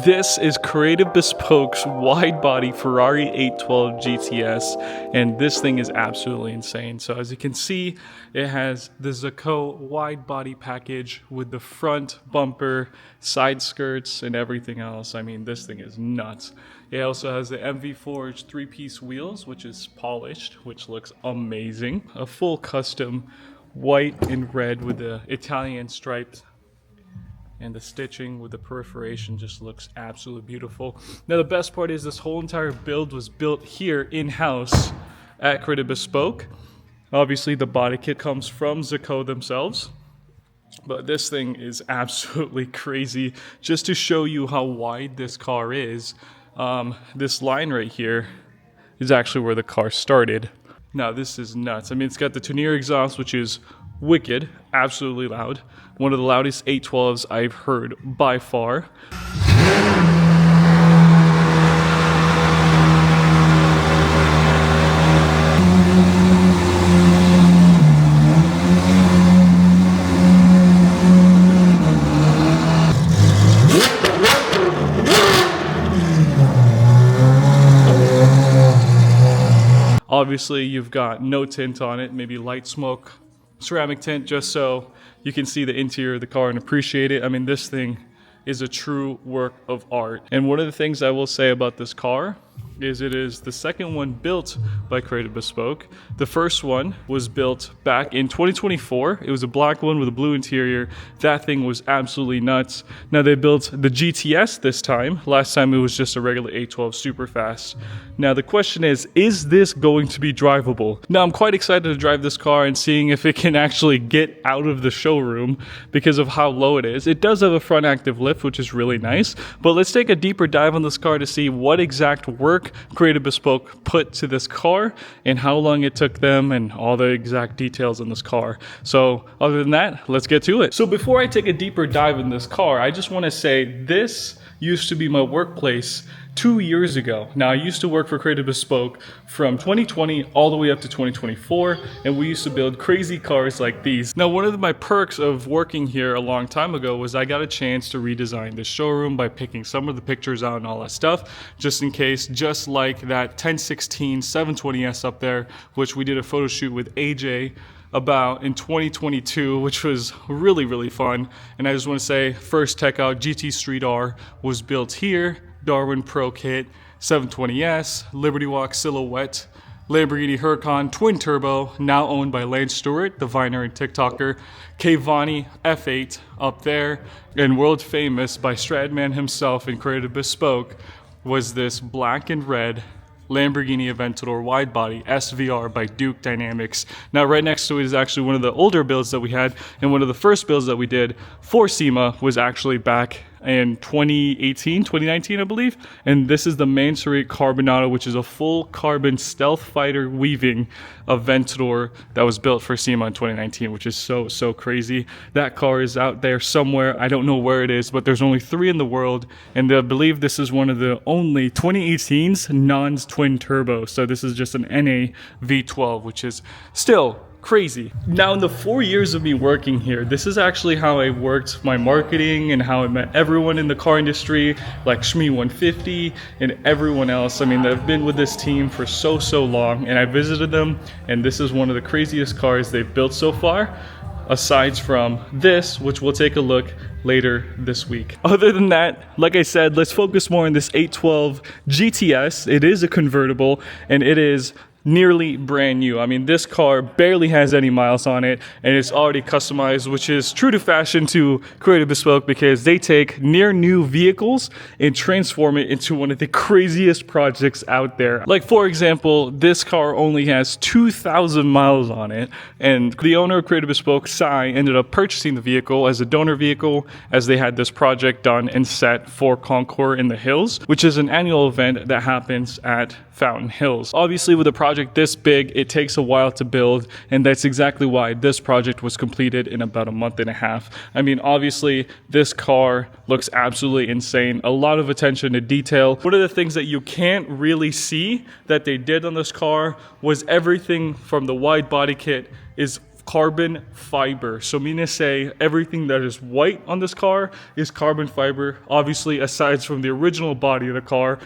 This is Creative Bespoke's Widebody Ferrari 812 GTS, and this thing is absolutely insane. So as you can see, it has the Zaco wide body package with the front bumper, side skirts, and everything else. I mean, this thing is nuts. It also has the MV Forged 3-piece wheels, which is polished, which looks amazing. A full custom white and red with the Italian stripes, and the stitching with the perforation just looks absolutely beautiful. Now the best part is this whole entire build was built here in-house at Creative Bespoke. Obviously the body kit comes from Zaco themselves, but this thing is absolutely crazy. Just to show you how wide this car is, this line right here is actually where the car started. Now this is nuts. I mean, it's got the Tunier exhaust, which is wicked, absolutely loud. One of the loudest 812s I've heard by far. Obviously, you've got no tint on it, maybe light smoke, ceramic tint, just so you can see the interior of the car and appreciate it. I mean, this thing is a true work of art. And one of the things I will say about this car is it is the second one built by Creative Bespoke. The first one was built back in 2024. It was a black one with a blue interior. That thing was absolutely nuts. Now they built the GTS this time. Last time it was just a regular 812 super fast. Now the question is this going to be drivable? Now I'm quite excited to drive this car and seeing if it can actually get out of the showroom because of how low it is. It does have a front active lift, which is really nice, but let's take a deeper dive on this car to see what exact work Creative Bespoke put to this car and how long it took them and all the exact details in this car. So other than that, let's get to it. So before I take a deeper dive in this car, I just want to say this used to be my workplace 2 years ago. Now I used to work for Creative Bespoke from 2020 all the way up to 2024, and we used to build crazy cars like these. Now one of my perks of working here a long time ago was I got a chance to redesign this showroom by picking some of the pictures out and all that stuff, just in case, just like that 1016 720S up there, which we did a photo shoot with AJ about in 2022, which was really fun. And I just want to say, first tech out GT Street R was built here. Darwin Pro Kit, 720S, Liberty Walk Silhouette, Lamborghini Huracan Twin Turbo, now owned by Lance Stewart, the Viner and TikToker, Kayvani F8 up there, and world famous by Stradman himself in Creative Bespoke was this black and red Lamborghini Aventador wide body SVR by Duke Dynamics. Now right next to it is actually one of the older builds that we had, and one of the first builds that we did for SEMA was actually back in 2019, I believe. And this is the Mansory Carbonado, which is a full carbon stealth fighter weaving Aventador that was built for SEMA in 2019, which is so crazy. That car is out there somewhere. I don't know where it is, but there's only 3 in the world, and I believe this is one of the only 2018's non-twin turbo. So this is just an NA V12, which is still crazy. Now in the 4 years of me working here, this is actually how I worked my marketing and how I met everyone in the car industry, like Shmi 150 and everyone else. I mean, I've been with this team for so long, and I visited them, and this is one of the craziest cars they've built so far, aside from this, which we'll take a look later this week. Other than that, like I said, let's focus more on this 812 GTS. It is a convertible, and it is nearly brand new. I mean, this car barely has any miles on it, and it's already customized, which is true to fashion to Creative Bespoke, because they take near new vehicles and transform it into one of the craziest projects out there. Like for example, this car only has 2,000 miles on it, and the owner of Creative Bespoke, Sai, ended up purchasing the vehicle as a donor vehicle as they had this project done and set for Concours in the Hills, which is an annual event that happens at Fountain Hills. Obviously, with a project this big, it takes a while to build, and that's exactly why this project was completed in about a month and a half. I mean, obviously, this car looks absolutely insane. A lot of attention to detail. One of the things that you can't really see that they did on this car was everything from the wide body kit is carbon fiber. So meaning to say everything that is white on this car is carbon fiber, obviously aside from the original body of the car.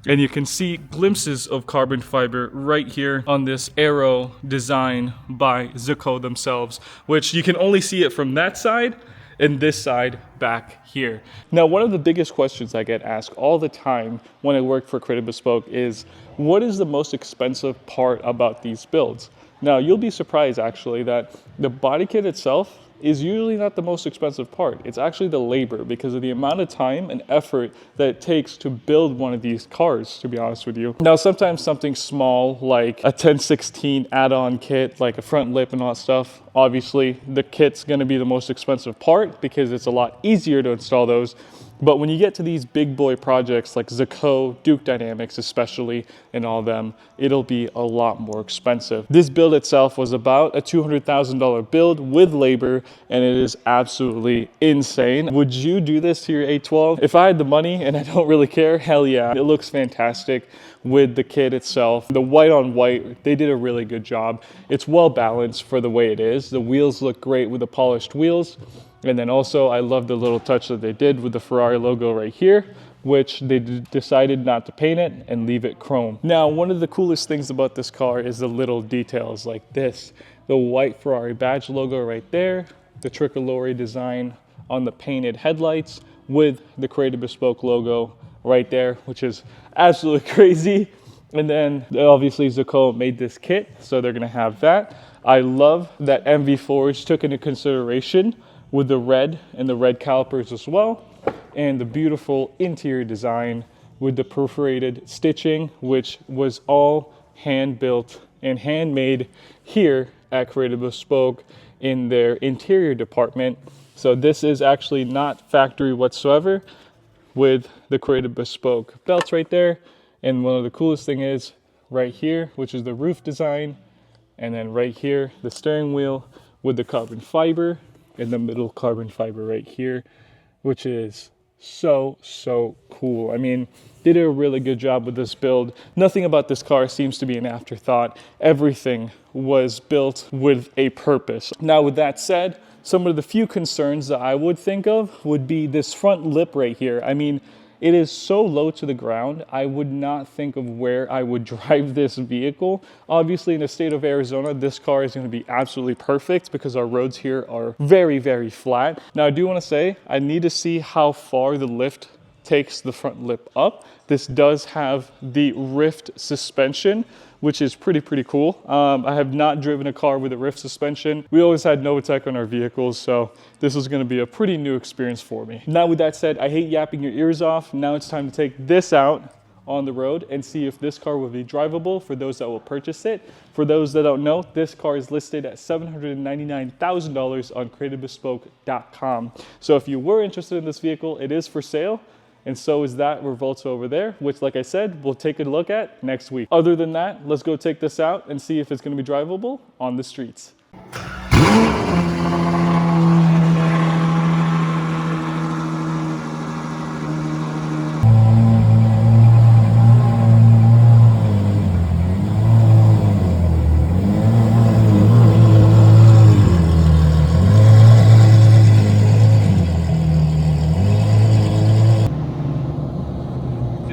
And you can see glimpses of carbon fiber right here on this aero design by Zico themselves, which you can only see it from that side and this side back here. Now, one of the biggest questions I get asked all the time when I work for Creative Bespoke is, what is the most expensive part about these builds? Now, you'll be surprised actually that the body kit itself is usually not the most expensive part. It's actually the labor, because of the amount of time and effort that it takes to build one of these cars, to be honest with you. Now, sometimes something small like a 1016 add-on kit, like a front lip and all that stuff, obviously the kit's gonna be the most expensive part because it's a lot easier to install those. But when you get to these big boy projects like Zico, Duke Dynamics especially, and all of them, it'll be a lot more expensive. This build itself was about a $200,000 build with labor, and it is absolutely insane. Would you do this to your 812? If I had the money and I don't really care, hell yeah. It looks fantastic with the kit itself. The white on white, they did a really good job. It's well balanced for the way it is. The wheels look great with the polished wheels. And then also, I love the little touch that they did with the Ferrari logo right here, which they decided not to paint it and leave it chrome. Now, one of the coolest things about this car is the little details like this. The white Ferrari badge logo right there, the tricolore design on the painted headlights with the Creative Bespoke logo right there, which is absolutely crazy. And then obviously Zico made this kit, so they're gonna have that. I love that MV Forge took into consideration with the red and the red calipers as well, and the beautiful interior design with the perforated stitching, which was all hand built and handmade here at Creative Bespoke in their interior department. So this is actually not factory whatsoever, with the Creative Bespoke belts right there. And one of the coolest thing is right here, which is the roof design, and then right here the steering wheel with the carbon fiber in the middle, carbon fiber right here, which is so cool. I mean, they did a really good job with this build. Nothing about this car seems to be an afterthought. Everything was built with a purpose. Now, with that said, some of the few concerns that I would think of would be this front lip right here. I mean, it is so low to the ground, I would not think of where I would drive this vehicle. Obviously, in the state of Arizona, this car is going to be absolutely perfect because our roads here are very flat. Now, I do want to say, I need to see how far the lift takes the front lip up. This does have the Rift suspension, which is pretty cool. I have not driven a car with a Rift suspension. We always had Novitec on our vehicles, so this is gonna be a pretty new experience for me. Now, with that said, I hate yapping your ears off. Now it's time to take this out on the road and see if this car will be drivable for those that will purchase it. For those that don't know, this car is listed at $799,000 on creativebespoke.com. So if you were interested in this vehicle, it is for sale. And so is that Revolta over there, which, like I said, we'll take a look at next week. Other than that, let's go take this out and see if it's going to be drivable on the streets.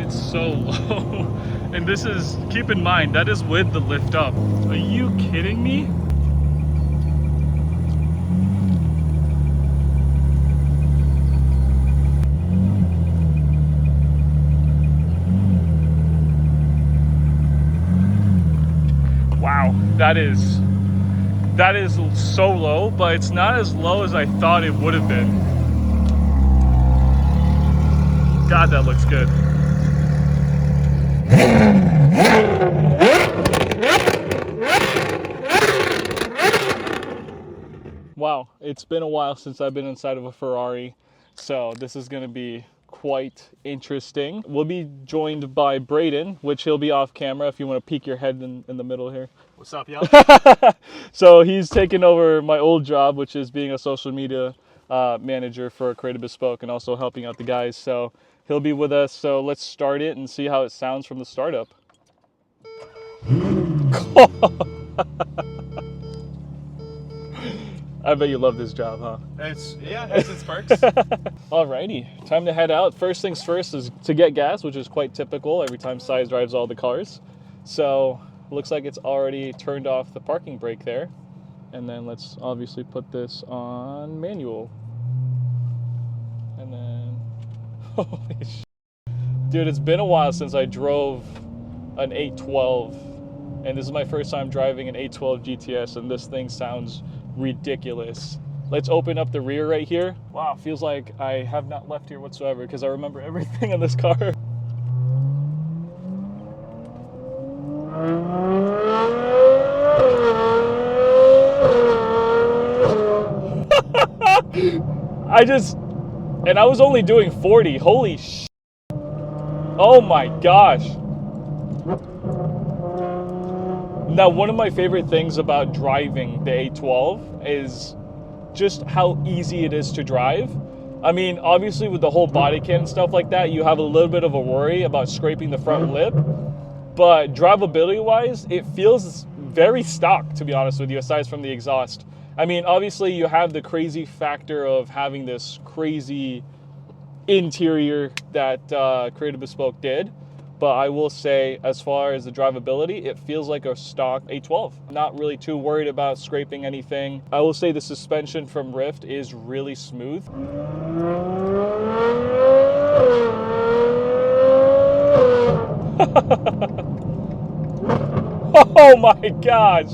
So low. And this is, keep in mind, that is with the lift up. Are you kidding me? Wow, that is so low, but it's not as low as I thought it would have been. God, that looks good. Wow, it's been a while since I've been inside of a Ferrari, so this is going to be quite interesting. We'll be joined by Braden, which he'll be off camera if you want to peek your head in the middle here. What's up, y'all? So he's taken over my old job, which is being a social media manager for Creative Bespoke and also helping out the guys. So he'll be with us. So let's start it and see how it sounds from the startup. I bet you love this job, huh? Yeah, it has its perks. Alrighty, time to head out. First things first is to get gas, which is quite typical every time Sai drives all the cars. So looks like it's already turned off the parking brake there. And then let's obviously put this on manual. And then, holy shit. Dude, it's been a while since I drove an 812. And this is my first time driving an 812 GTS, and this thing sounds ridiculous. Let's open up the rear right here. Wow, feels like I have not left here whatsoever because I remember everything in this car. And I was only doing 40. Holy shit. Oh my gosh. Now, one of my favorite things about driving the 812 is just how easy it is to drive. I mean, obviously with the whole body kit and stuff like that, you have a little bit of a worry about scraping the front lip. But drivability-wise, it feels very stock, to be honest with you, aside from the exhaust. I mean, obviously you have the crazy factor of having this crazy interior that Creative Bespoke did. But I will say, as far as the drivability, it feels like a stock 812. Not really too worried about scraping anything. I will say the suspension from Rift is really smooth. Oh my gosh!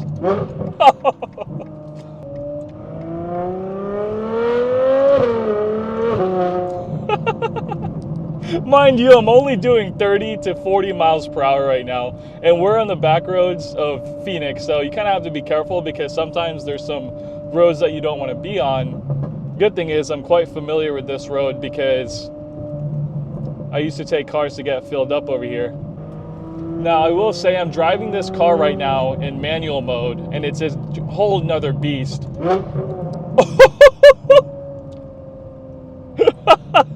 Mind you, I'm only doing 30 to 40 miles per hour right now, and we're on the back roads of Phoenix, so you kind of have to be careful because sometimes there's some roads that you don't want to be on. Good thing is I'm quite familiar with this road because I used to take cars to get filled up over here. Now, I will say I'm driving this car right now in manual mode, and it's a whole nother beast.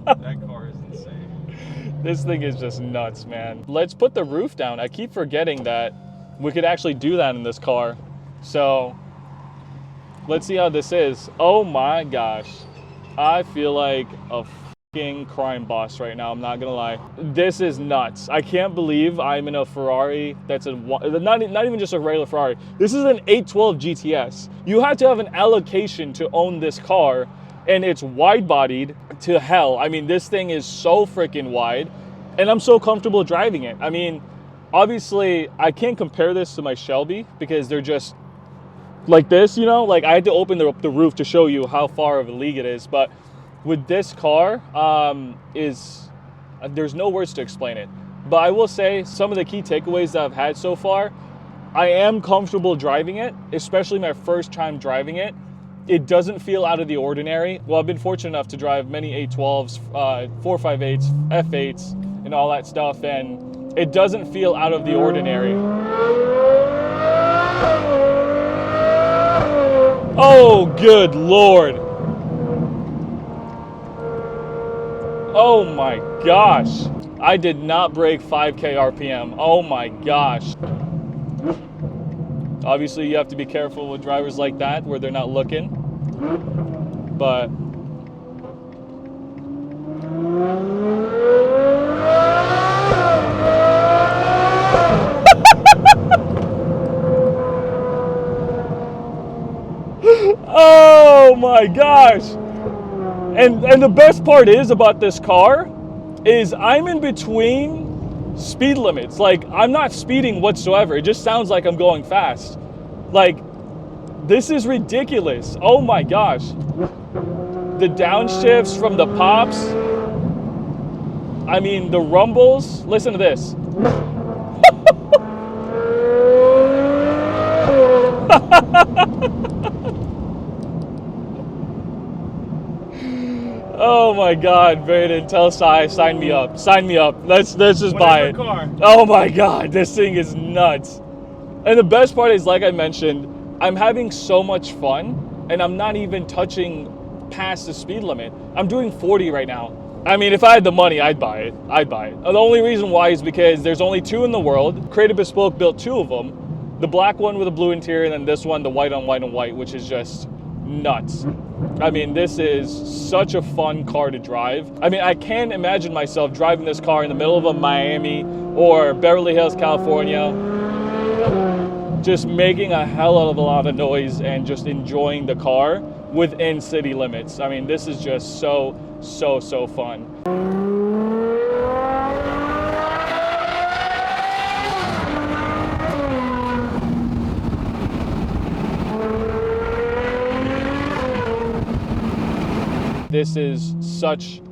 That car is insane. This thing is just nuts, man. Let's put the roof down. I keep forgetting that we could actually do that in this car. So let's see how this is. Oh my gosh. I feel like a fucking crime boss right now. I'm not gonna lie. This is nuts. I can't believe I'm in a Ferrari that's not even just a regular Ferrari. This is an 812 GTS. You have to have an allocation to own this car, and it's wide-bodied to hell. I mean, this thing is so freaking wide, and I'm so comfortable driving it. I mean, obviously, I can't compare this to my Shelby because they're just like this, you know? Like, I had to open the roof to show you how far of a league it is, but with this car, there's no words to explain it. But I will say, some of the key takeaways that I've had so far, I am comfortable driving it, especially my first time driving it. It doesn't feel out of the ordinary. Well, I've been fortunate enough to drive many 812s, 458s, F8s, and all that stuff, and it doesn't feel out of the ordinary. Oh, good Lord. Oh my gosh. I did not break 5K RPM. Oh my gosh. Obviously, you have to be careful with drivers like that where they're not looking. But oh my gosh. And the best part is about this car is I'm in between speed limits. Like, I'm not speeding whatsoever. It just sounds like I'm going fast. Like, this is ridiculous. Oh my gosh. The downshifts from the pops. I mean, the rumbles. Listen to this. Oh my God, Braden, tell Sai, sign me up. Sign me up. Let's just buy it. Car. Oh my God, this thing is nuts. And the best part is, like I mentioned, I'm having so much fun, and I'm not even touching past the speed limit. I'm doing 40 right now. I mean, if I had the money, I'd buy it. I'd buy it. The only reason why is because there's only two in the world. Creative Bespoke built two of them. The black one with a blue interior, and then this one, the white on white on white, which is just nuts. I mean, this is such a fun car to drive. I mean, I can't imagine myself driving this car in the middle of a Miami or Beverly Hills, California, just making a hell of a lot of noise and just enjoying the car within city limits. I mean, this is just so fun. This is such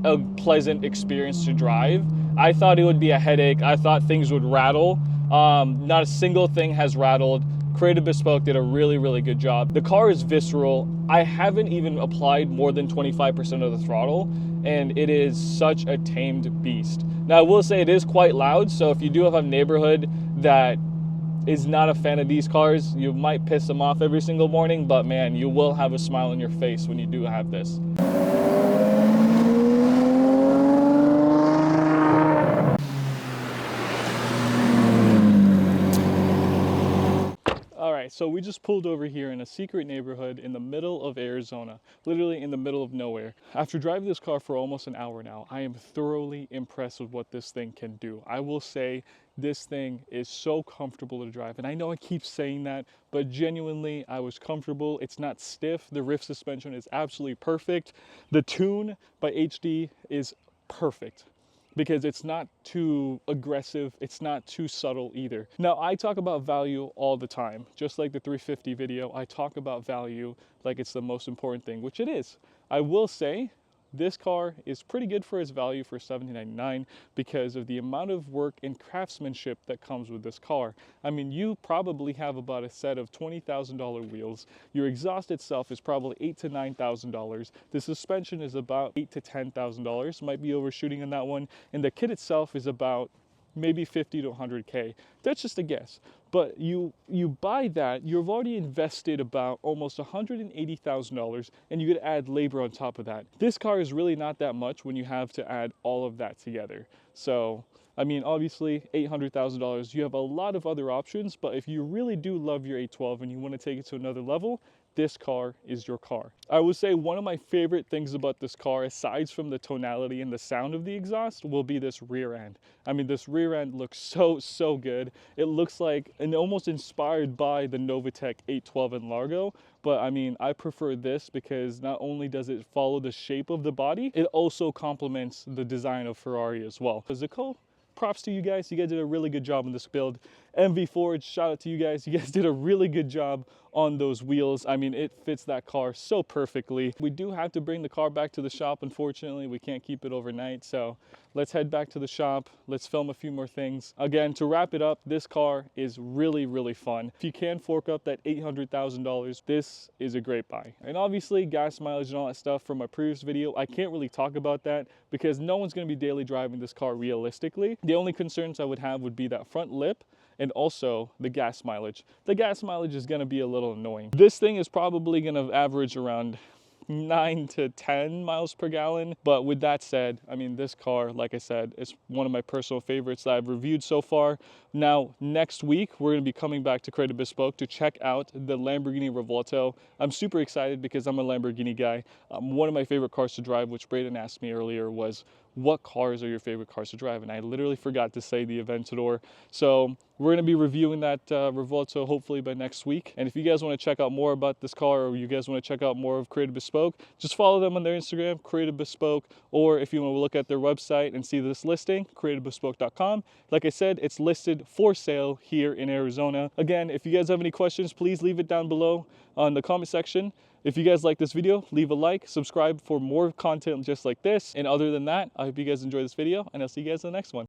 a pleasant experience to drive. I thought it would be a headache. I thought things would rattle. Not a single thing has rattled. Creative Bespoke did a really good job. The car is visceral. I haven't even applied more than 25% of the throttle, and it is such a tamed beast. Now, I will say it is quite loud, so if you do have a neighborhood that is not a fan of these cars, you might piss them off every single morning, but man, you will have a smile on your face when you do have this. All right, so we just pulled over here in a secret neighborhood in the middle of Arizona, literally in the middle of nowhere. After driving this car for almost an hour now, I am thoroughly impressed with what this thing can do. I will say this thing is so comfortable to drive, and I know I keep saying that, but genuinely I was comfortable. It's not stiff. The REVS suspension is absolutely perfect. The tune by HD is perfect, because it's not too aggressive, it's not too subtle either. Now, I talk about value all the time. Just like the 350 video, I talk about value like it's the most important thing, which it is. I will say, this car is pretty good for its value for $17.99 because of the amount of work and craftsmanship that comes with this car. I mean, you probably have about a set of $20,000 wheels. Your exhaust itself is probably $8,000 to $9,000. The suspension is about $8,000 to $10,000. Might be overshooting on that one. And the kit itself is about maybe 50 to 100K. That's just a guess. But you buy that, you've already invested about almost $180,000, and you could add labor on top of that. This car is really not that much when you have to add all of that together. So, I mean, obviously $800,000, you have a lot of other options, but if you really do love your 812 and you want to take it to another level, this car is your car. I would say one of my favorite things about this car, aside from the tonality and the sound of the exhaust, will be this rear end. I mean, this rear end looks so good. It looks like, and almost inspired by the Novatec 812 n-largo, but I mean, I prefer this because not only does it follow the shape of the body, it also complements the design of Ferrari as well. Zico, props to you guys. You guys did a really good job on this build. MV Forge, shout out to you guys. You guys did a really good job on those wheels. I mean, it fits that car so perfectly. We do have to bring the car back to the shop. Unfortunately, we can't keep it overnight. So let's head back to the shop. Let's film a few more things. Again, to wrap it up, this car is really fun. If you can fork up that $800,000, this is a great buy. And obviously gas mileage and all that stuff from my previous video, I can't really talk about that because no one's gonna be daily driving this car realistically. The only concerns I would have would be that front lip and also the gas mileage. The gas mileage is gonna be a little annoying. This thing is probably gonna average around 9 to 10 miles per gallon. But with that said, I mean, this car, like I said, is one of my personal favorites that I've reviewed so far. Now, next week, we're gonna be coming back to Creative Bespoke to check out the Lamborghini Revuelto. I'm super excited because I'm a Lamborghini guy. One of my favorite cars to drive, which Braden asked me earlier, was what cars are your favorite cars to drive? And I literally forgot to say the Aventador. So we're gonna be reviewing that Revuelto hopefully by next week. And if you guys wanna check out more about this car, or you guys wanna check out more of Creative Bespoke, just follow them on their Instagram, Creative Bespoke, or if you wanna look at their website and see this listing, creativebespoke.com. Like I said, it's listed for sale here in Arizona. Again, if you guys have any questions, please leave it down below on the comment section. If you guys like this video, leave a like, subscribe for more content just like this. And other than that, I hope you guys enjoy this video, and I'll see you guys in the next one.